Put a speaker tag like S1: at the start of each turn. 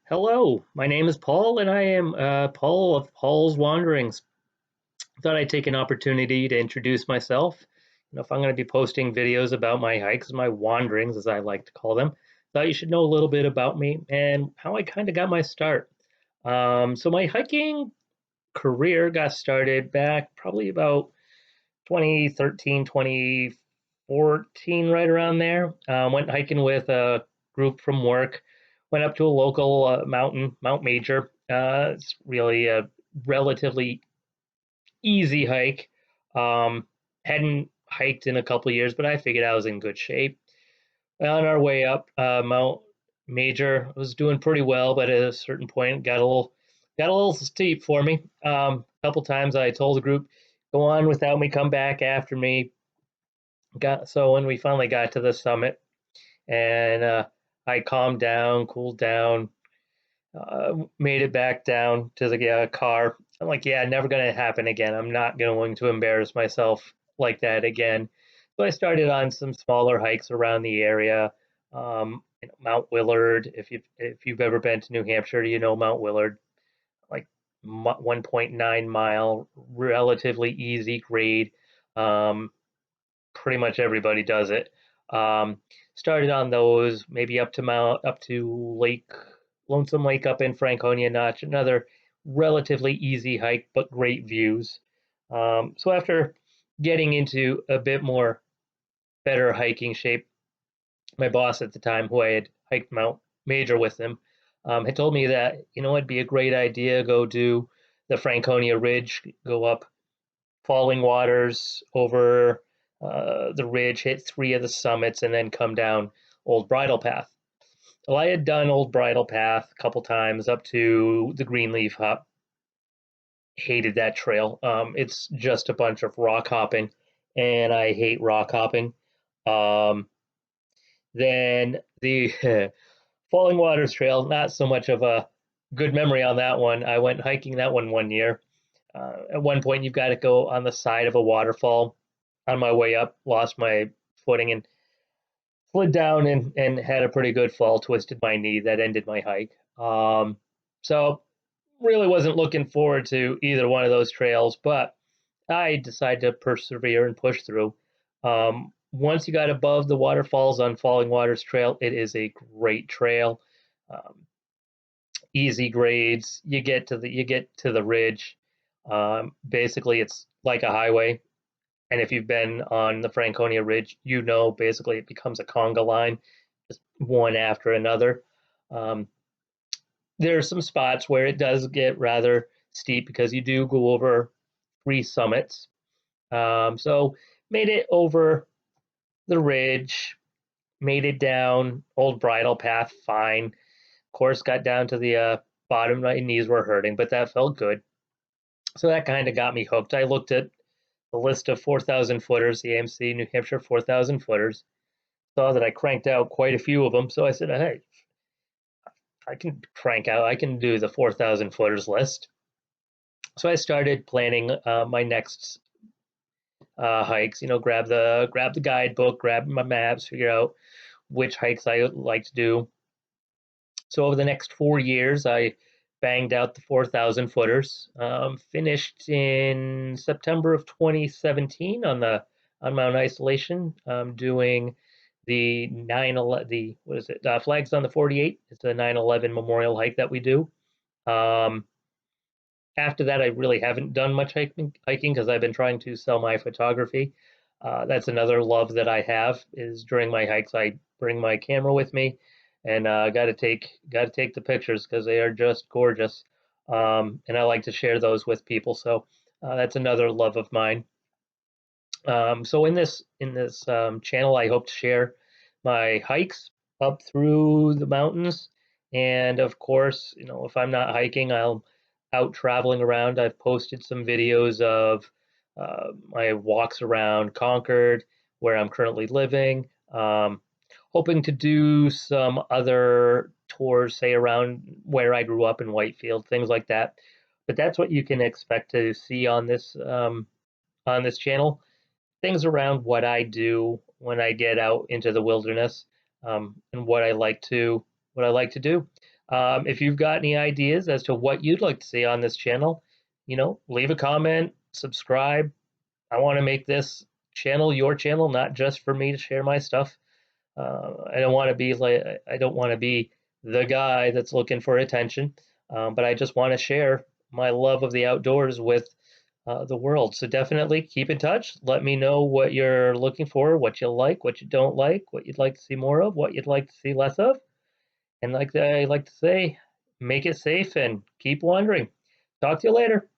S1: Hello, my name is Paul, and I am Paul of Paul's Wanderings. Thought I'd take an opportunity to introduce myself. If I'm going to be posting videos about my hikes, my wanderings, as I like to call them, thought you should know a little bit about me and how I kind of got my start. So my hiking career got started back probably about 2013, 2014, right around there. Went hiking with a group from work. Went up to a local mountain, Mount Major. It's really a relatively easy hike. Um, hadn't hiked in a couple of years, but I figured I was in good shape. On our way up Mount Major, was doing pretty well, but at a certain point, got a little steep for me. A couple times I told the group, "Go on without me, come back after me." Got so when we finally got to the summit, and I calmed down, cooled down, made it back down to the car. I'm like, yeah, never going to happen again. I'm not going to embarrass myself like that again. So I started on some smaller hikes around the area. Mount Willard. If you've ever been to New Hampshire, you know Mount Willard, like 1.9 mile, relatively easy grade. Um, Pretty much everybody does it. Um, Started on those, maybe up to Lonesome Lake up in Franconia Notch, another relatively easy hike, but great views. So after getting into a bit more better hiking shape, my boss at the time, who I had hiked Mount Major with him, had told me that it'd be a great idea go do the Franconia Ridge, go up Falling Waters over the ridge, hit three of the summits, and then come down Old Bridle Path. Well, I had done Old Bridle Path a couple times up to the Greenleaf Hop. Hated that trail. It's just a bunch of rock hopping, and I hate rock hopping. Um, then the Falling Waters Trail, not so much of a good memory on that one. I went hiking that one year. At one point, you've got to go on the side of a waterfall. On my way up, lost my footing and slid down and had a pretty good fall, twisted my knee. That ended my hike. So really wasn't looking forward to either one of those trails, but I decided to persevere and push through. Once you got above the waterfalls on Falling Waters Trail, it is a great trail. Um, Easy grades. You get to the ridge. Basically, it's like a highway. And if you've been on the Franconia Ridge, basically it becomes a conga line, just one after another. Um, there are some spots where it does get rather steep because you do go over three summits. So made it over the ridge, made it down Old Bridle Path, fine. Of course, got down to the bottom. My knees were hurting, but that felt good. So that kind of got me hooked. I looked at the list of 4,000 footers, the AMC New Hampshire 4,000 footers, saw that I cranked out quite a few of them. So I said, hey, I can do the 4,000 footers list. So I started planning my next hikes. Grab the guidebook, grab my maps, figure out which hikes I would like to do. So over the next 4 years, I banged out the 4,000 footers. Finished in September of 2017 on Mount Isolation, doing the 9/11, the what is it? Flags on the 48. It's a 9/11 memorial hike that we do. Um, After that, I really haven't done much hiking because I've been trying to sell my photography. That's another love that I have is during my hikes, I bring my camera with me and got to take the pictures because they are just gorgeous. And I like to share those with people. So that's another love of mine. So in this channel, I hope to share my hikes up through the mountains, and of course, if I'm not hiking, I'll out traveling around. I've posted some videos of my walks around Concord, where I'm currently living. Hoping to do some other tours, say around where I grew up in Whitefield, things like that. But that's what you can expect to see on this channel, things around what I do when I get out into the wilderness, and what I like to do. If you've got any ideas as to what you'd like to see on this channel, leave a comment, subscribe. I want to make this channel your channel, not just for me to share my stuff. I don't want to be the guy that's looking for attention, but I just want to share my love of the outdoors with the world. So definitely keep in touch. Let me know what you're looking for, what you like, what you don't like, what you'd like to see more of, what you'd like to see less of. And like I like to say, make it safe and keep wandering. Talk to you later.